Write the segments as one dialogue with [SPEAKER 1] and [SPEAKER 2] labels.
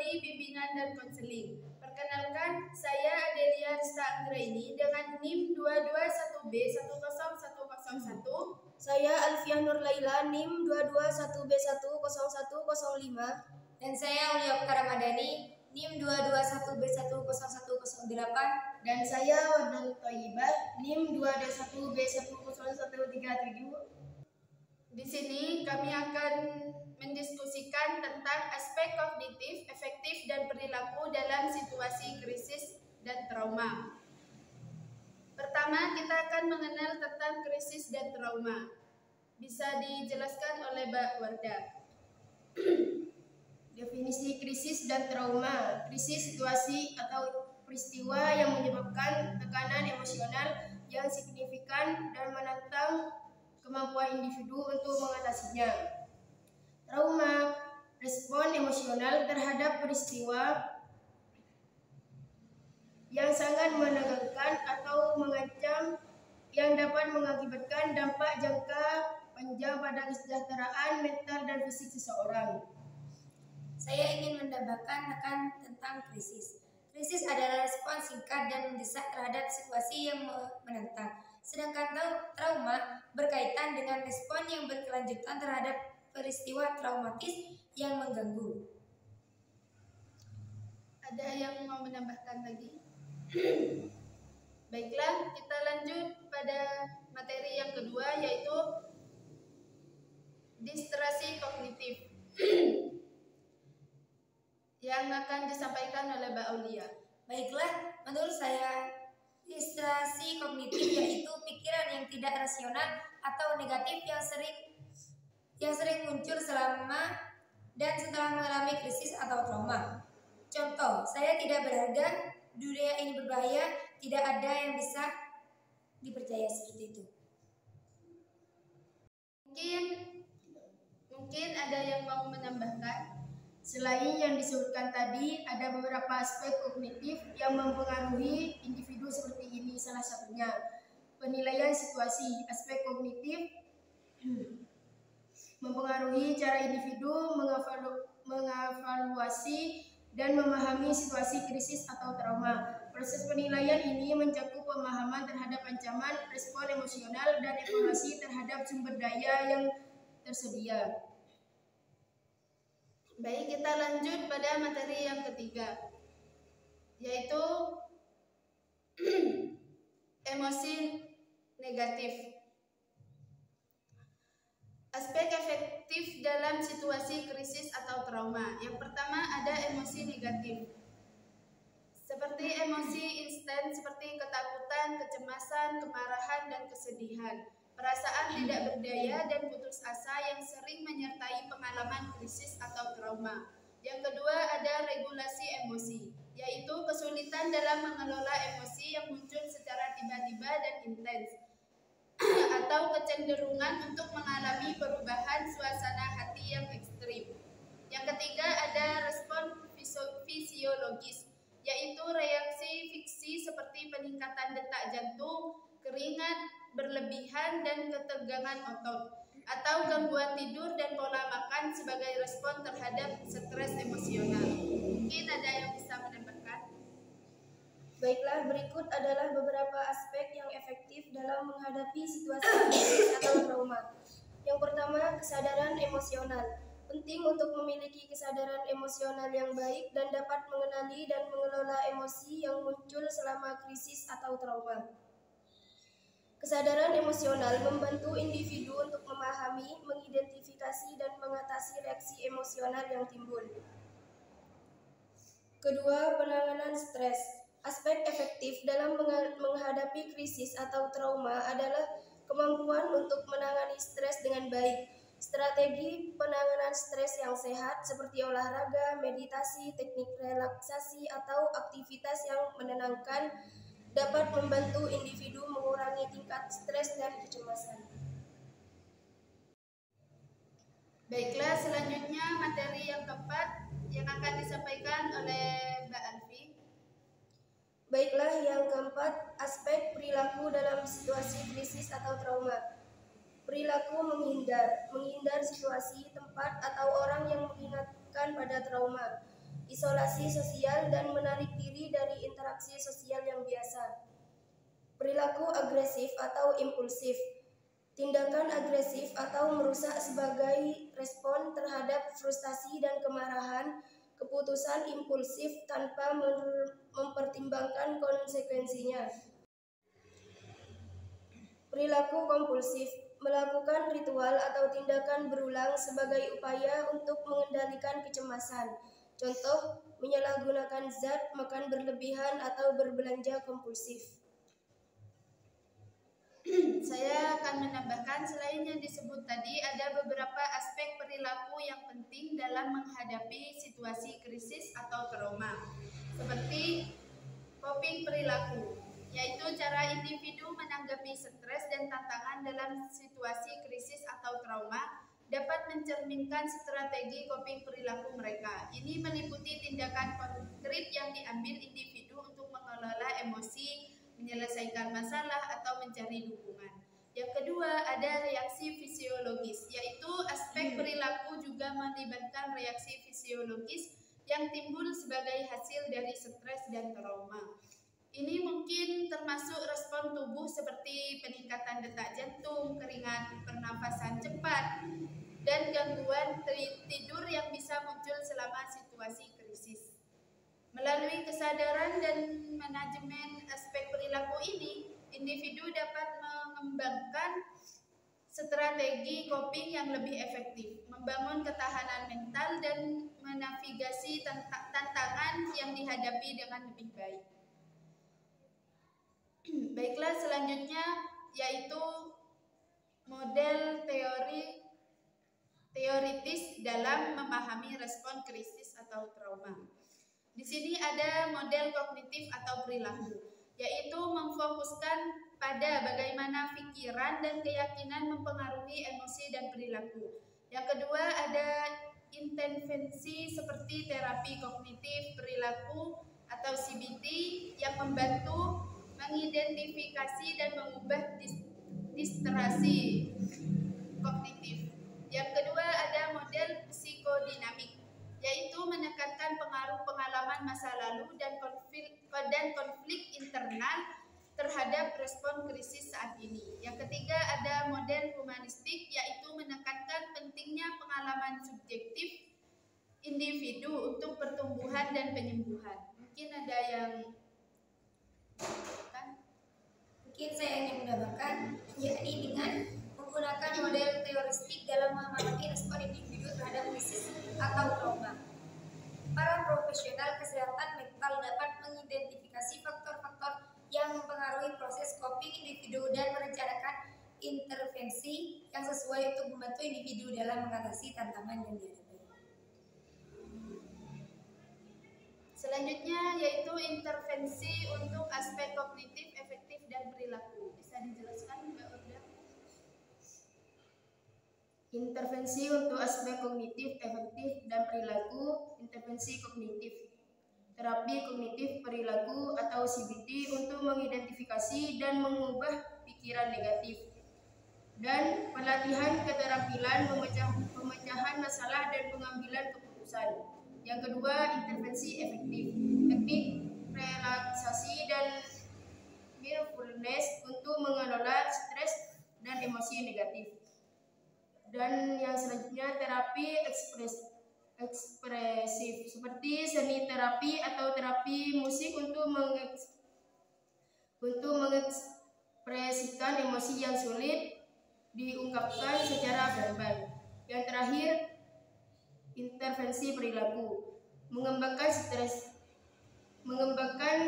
[SPEAKER 1] Prodi Bimbingan dan Konseling. Perkenalkan, saya Adelia Rista Anggraini dengan NIM 221B10101.
[SPEAKER 2] Saya Alfiah Nur Laila NIM 221B10105.
[SPEAKER 3] Dan saya Aulia Ramadhani NIM 221B10108.
[SPEAKER 2] Dan saya Wardani Thayyibah NIM 221B10137.
[SPEAKER 1] Di sini kami akan mendiskusikan tentang aspek kognitif, efektif, dan perilaku dalam situasi krisis dan trauma. Pertama, kita akan mengenal tentang krisis dan trauma. Bisa dijelaskan oleh Mbak Warda.
[SPEAKER 2] Definisi krisis dan trauma. Krisis situasi atau peristiwa yang menyebabkan tekanan emosional yang signifikan dan menantang kemampuan individu untuk mengatasinya. Trauma, respon emosional terhadap peristiwa yang sangat menegangkan atau mengancam yang dapat mengakibatkan dampak jangka panjang pada kesejahteraan mental dan fisik seseorang.
[SPEAKER 3] Saya ingin menambahkan tentang krisis. Krisis adalah respon singkat dan mendesak terhadap situasi yang menantang. Sedangkan trauma berkaitan dengan respon yang berkelanjutan terhadap peristiwa traumatis yang mengganggu.
[SPEAKER 1] Ada yang mau menambahkan lagi? Baiklah, kita lanjut pada materi yang kedua, yaitu distresi kognitif yang akan disampaikan oleh Mbak Aulia.
[SPEAKER 3] Baiklah, menurut saya distresi kognitif yaitu pikiran yang tidak rasional atau negatif yang sering muncul selama dan setelah mengalami krisis atau trauma. Contoh, saya tidak berharga, dunia ini berbahaya, tidak ada yang bisa dipercaya, seperti itu.
[SPEAKER 1] Mungkin ada yang mau menambahkan.
[SPEAKER 2] Selain yang disebutkan tadi, ada beberapa aspek kognitif yang mempengaruhi individu seperti ini. Salah satunya penilaian situasi. Aspek kognitif mempengaruhi cara individu mengevaluasi dan memahami situasi krisis atau trauma. Proses penilaian ini mencakup pemahaman terhadap ancaman, respon emosional, dan evaluasi terhadap sumber daya yang tersedia.
[SPEAKER 1] Baik, kita lanjut pada materi yang ketiga, yaitu emosi negatif. Aspek efektif dalam situasi krisis atau trauma. Yang pertama ada emosi negatif, seperti emosi instan seperti ketakutan, kecemasan, kemarahan, dan kesedihan. Perasaan tidak berdaya dan putus asa yang sering menyertai pengalaman krisis atau trauma. Yang kedua ada regulasi emosi, yaitu kesulitan dalam mengelola emosi yang muncul secara tiba-tiba dan intens, atau kecenderungan untuk mengalami perubahan suasana hati yang ekstrim. Yang ketiga ada respon fisiologis, yaitu reaksi fiksi seperti peningkatan detak jantung, keringat berlebihan, dan ketegangan otot, atau gangguan tidur dan pola makan sebagai respon terhadap stres emosional. Mungkin ada yang bisa menambahkan?
[SPEAKER 2] Baiklah, berikut adalah beberapa aspek yang efektif dalam menghadapi situasi krisis atau trauma. Yang pertama, kesadaran emosional. Penting untuk memiliki kesadaran emosional yang baik dan dapat mengenali dan mengelola emosi yang muncul selama krisis atau trauma. Kesadaran emosional membantu individu untuk memahami, mengidentifikasi, dan mengatasi reaksi emosional yang timbul. Kedua, penanganan stres. Aspek efektif dalam menghadapi krisis atau trauma adalah kemampuan untuk menangani stres dengan baik. Strategi penanganan stres yang sehat seperti olahraga, meditasi, teknik relaksasi, atau aktivitas yang menenangkan dapat membantu individu mengurangi tingkat stres dan kecemasan.
[SPEAKER 1] Baiklah, selanjutnya materi yang keempat yang akan disampaikan oleh Mbak Alfi.
[SPEAKER 2] Baiklah, yang keempat, aspek perilaku dalam situasi krisis atau trauma. Perilaku menghindar situasi, tempat, atau orang yang mengingatkan pada trauma. isolasi sosial, dan menarik diri dari interaksi sosial yang biasa. Perilaku agresif atau impulsif. Tindakan agresif atau merusak sebagai respon terhadap frustasi dan kemarahan, keputusan impulsif tanpa mempertimbangkan konsekuensinya. Perilaku kompulsif, melakukan ritual atau tindakan berulang sebagai upaya untuk mengendalikan kecemasan. Contoh, menyalahgunakan zat, makan berlebihan, atau berbelanja kompulsif.
[SPEAKER 1] Saya akan menambahkan, selain yang disebut tadi, ada beberapa aspek perilaku yang penting dalam menghadapi situasi krisis atau trauma, seperti coping perilaku, yaitu cara individu menanggapi stres dan tantangan dalam situasi krisis atau trauma dapat mencerminkan strategi coping perilaku mereka. Ini meliputi tindakan konkret yang diambil individu untuk mengelola emosi, menyelesaikan masalah, atau mencari dukungan. Yang kedua, ada reaksi fisiologis, yaitu aspek perilaku juga melibatkan reaksi fisiologis yang timbul sebagai hasil dari stres dan trauma. Ini mungkin termasuk respon tubuh seperti peningkatan detak jantung, keringat pernafasan cepat, dan gangguan tidur yang bisa muncul selama situasi krisis. Melalui kesadaran dan manajemen aspek perilaku ini, individu dapat mengembangkan strategi coping yang lebih efektif, membangun ketahanan mental, dan menavigasi tantangan yang dihadapi dengan lebih baik. Baiklah, selanjutnya yaitu model teoritis dalam memahami respon krisis atau trauma. Di sini ada model kognitif atau perilaku, yaitu memfokuskan pada bagaimana pikiran dan keyakinan mempengaruhi emosi dan perilaku. Yang kedua, ada intervensi seperti terapi kognitif perilaku atau CBT yang membantu mengidentifikasi dan mengubah distorsi kognitif. Yang kedua, ada model psikodinamik, yaitu menekankan pengaruh pengalaman masa lalu dan konflik internal terhadap respon krisis saat ini. Yang ketiga, ada model humanistik, yaitu menekankan pentingnya pengalaman subjektif individu untuk pertumbuhan dan penyembuhan. Mungkin ada yang
[SPEAKER 3] Mungkin saya ingin menambahkan, yakni dengan menggunakan model teoristik dalam memahami respon individu terhadap krisis atau trauma. Para profesional kesehatan mental dapat mengidentifikasi faktor-faktor yang mempengaruhi proses coping individu dan merencanakan intervensi yang sesuai untuk membantu individu dalam mengatasi tantangan yang dihadapi.
[SPEAKER 1] Selanjutnya yaitu intervensi untuk aspek kognitif, efektif, dan perilaku. Bisa dijelaskan Mbak Urda?
[SPEAKER 2] Intervensi untuk aspek kognitif, efektif, dan perilaku. Intervensi kognitif. Terapi kognitif perilaku atau CBT untuk mengidentifikasi dan mengubah pikiran negatif. Dan pelatihan keterampilan pemecahan masalah dan pengambilan keputusan. Yang kedua, intervensi efektif, teknik relaksasi dan mindfulness untuk mengelola stres dan emosi negatif. Dan yang selanjutnya, terapi ekspresif seperti seni terapi atau terapi musik untuk mengekspresikan emosi yang sulit diungkapkan secara verbal. Yang terakhir, intervensi perilaku, mengembangkan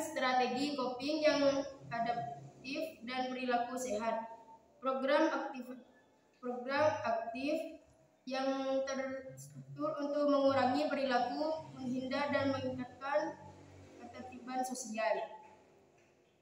[SPEAKER 2] strategi coping yang adaptif dan perilaku sehat. Program aktif yang terstruktur untuk mengurangi perilaku menghindar dan meningkatkan ketertiban sosial.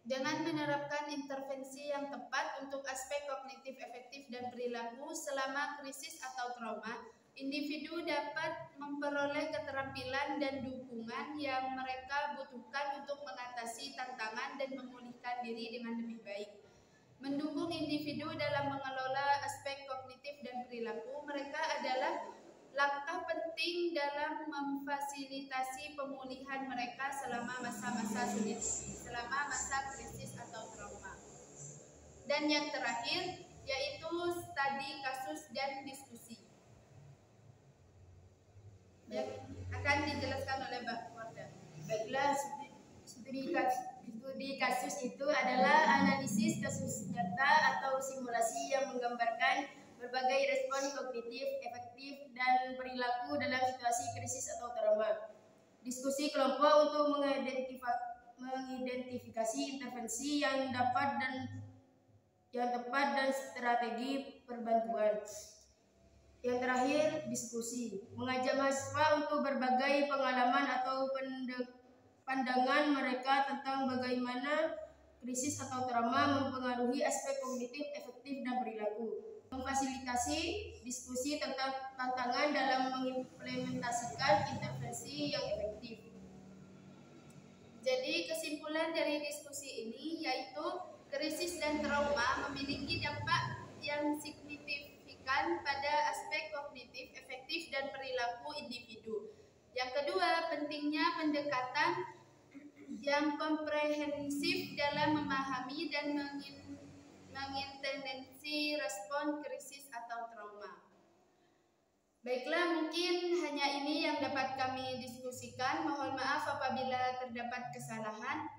[SPEAKER 1] Dengan menerapkan intervensi yang tepat untuk aspek kognitif, efektif, dan perilaku selama krisis atau trauma, individu dapat memperoleh keterampilan dan dukungan yang mereka butuhkan untuk mengatasi tantangan dan memulihkan diri dengan lebih baik. Mendukung individu dalam mengelola aspek kognitif dan perilaku mereka adalah langkah penting penting dalam memfasilitasi pemulihan mereka selama masa-masa sulit, selama masa krisis atau trauma. Dan yang terakhir yaitu studi kasus dan diskusi. Yang akan dijelaskan oleh Mbak Warda.
[SPEAKER 4] Baiklah, studi kasus itu adalah analisis kasus nyata atau simulasi yang menggambarkan berbagai respon kognitif, efektif, dan perilaku dalam situasi krisis atau trauma. Diskusi kelompok untuk mengidentifikasi intervensi yang tepat dan strategi perbantuan. Yang terakhir, diskusi mengajak mahasiswa untuk berbagai pengalaman atau pandangan mereka tentang bagaimana krisis atau trauma mempengaruhi aspek kognitif, efektif, dan perilaku. Memfasilitasi diskusi tentang tantangan dalam mengimplementasikan intervensi yang efektif.
[SPEAKER 1] Jadi kesimpulan dari diskusi ini yaitu krisis dan trauma memiliki dampak yang signifikan pada aspek kognitif, efektif, dan perilaku individu. Yang kedua, pentingnya pendekatan yang komprehensif dalam memahami dan mengintervensi respon krisis atau trauma. Baiklah, mungkin hanya ini yang dapat kami diskusikan. Mohon maaf apabila terdapat kesalahan.